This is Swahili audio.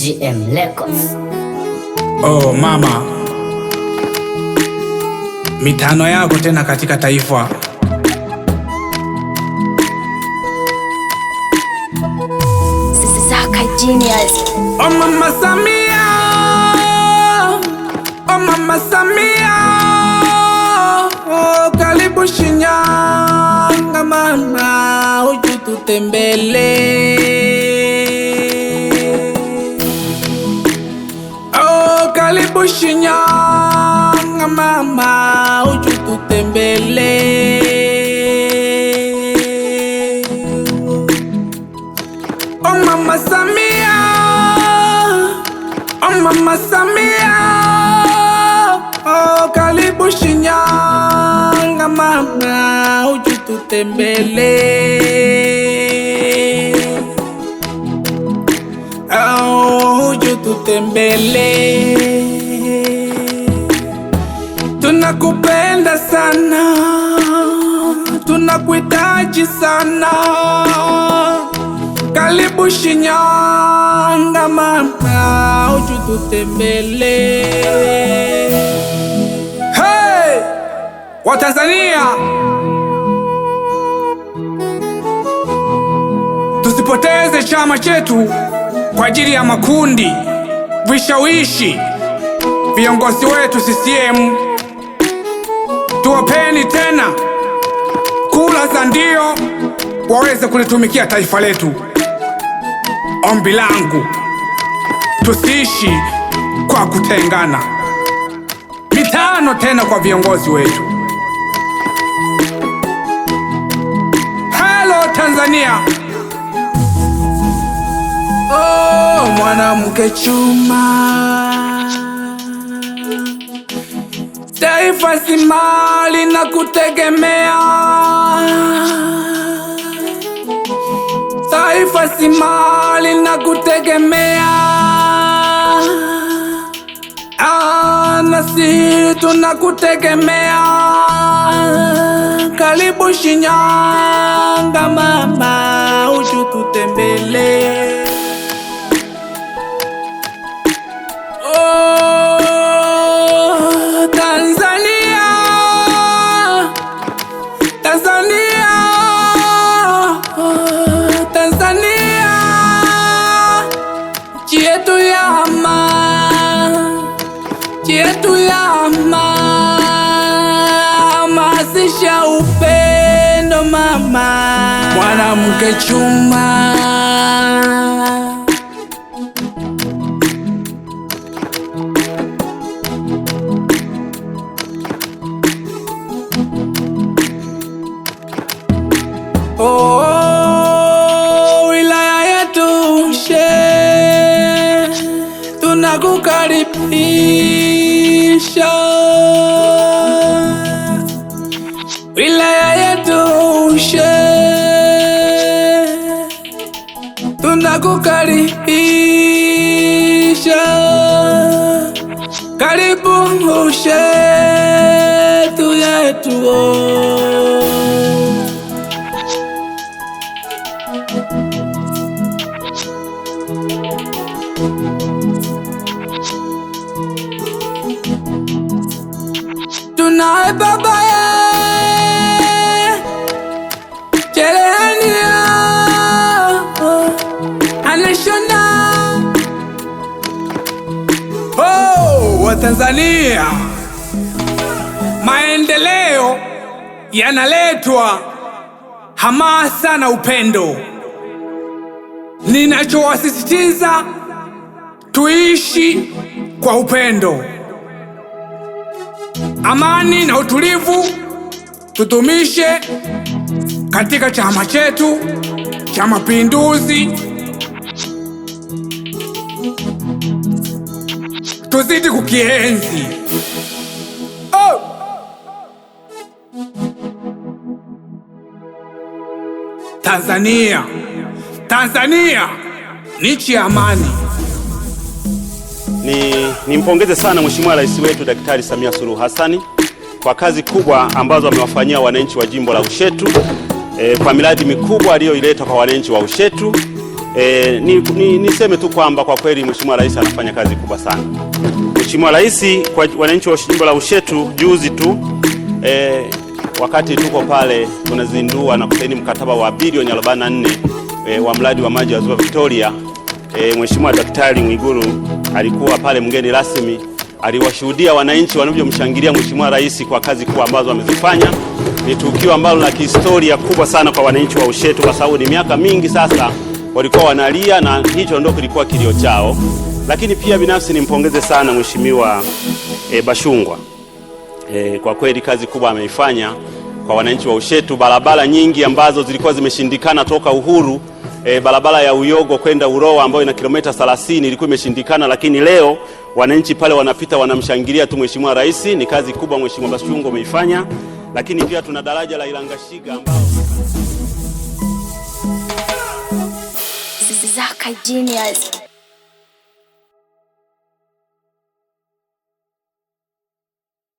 GM Records. Oh mama, mitano yako tena katika taifa. Saka Genius. Oh mama Samia, oh mama Samia, oh karibu Shinyanga mama, uje tutembele. Oh karibu Shinyanga mama, uje tutembele. Oh mama Samia, oh mama Samia, oh karibu Shinyanga mama, uje tutembele. Oh uje tutembele. Tunakupenda sana, tunakuhitaji sana. Karibu Shinyanga mama, uje tutembele. Hey! Watanzania, tusipoteze chama chetu kwa ajili ya makundi, vishawishi. Viongozi wetu CCM, tuwapeni tena kula za ndio waweze kulitumikia taifa letu. Ombi langu, tusiishi kwa kutengana. Mitano tena kwa viongozi wetu. Hello Tanzania. Oh mwanamke chuma, taifa zima linakutegemea. Taifa zima linakutegemea. Nasi tunakutegemea. Karibu Shinyanga mama, uje tutembele. Oh Tanzania, Tanzania, Tanzania, nchi yetu ya amani, nchi yetu ya amani. Hamasisha upendo mama, mwanamke chuma. Oh, wilaya yetu she, tunakukaribisha. Wilaya yetu she, tunakukaribisha. Karibu shetu yetu. Tunaye baba ye Cherehania anashona. Oh Watanzania, maendeleo yanaletwa hamasa na upendo. Ninachowasisitiza, tuishi kwa upendo, amani na utulivu tutumishe katika chama chetu cha Mapinduzi. Tuzidi kukienzi. Oh! Tanzania, Tanzania ni nchi ya amani. Nimpongeze sana Mheshimiwa Rais wetu Daktari Samia Suluhu Hassan kwa kazi kubwa ambazo amewafanyia wananchi wa jimbo la Ushetu, kwa miradi mikubwa aliyoileta kwa wananchi wa Ushetu. Niseme tu kwamba kwa kweli Mheshimiwa Rais anafanya kazi kubwa sana. Mheshimiwa Rais kwa wananchi wa jimbo la Ushetu juzi tu wakati tuko pale tunazindua na kusaini mkataba wa bilioni 44 wa mradi wa maji wa Ziwa Victoria, Mheshimiwa Daktari Mwigulu alikuwa pale mgeni rasmi, aliwashuhudia wananchi wanavyomshangilia Mheshimiwa Rais kwa kazi kubwa ambazo amezifanya. Ni tukio ambalo la kihistoria kubwa sana kwa wananchi wa Ushetu, kwa sababu ni miaka mingi sasa walikuwa wanalia na hicho ndio kilikuwa kilio chao. Lakini pia binafsi nimpongeze sana Mheshimiwa Bashungwa. Kwa kweli kazi kubwa ameifanya kwa wananchi wa Ushetu. Barabara nyingi ambazo zilikuwa zimeshindikana toka uhuru, barabara ya Uyogo kwenda Uroa ambayo ina kilomita 30 ilikuwa imeshindikana, lakini leo wananchi pale wanapita wanamshangilia tu Mheshimiwa Rais. Ni kazi kubwa Mheshimiwa Bashungwa ameifanya. Lakini pia tuna daraja la Ilangashiga ambao Zaka Genius.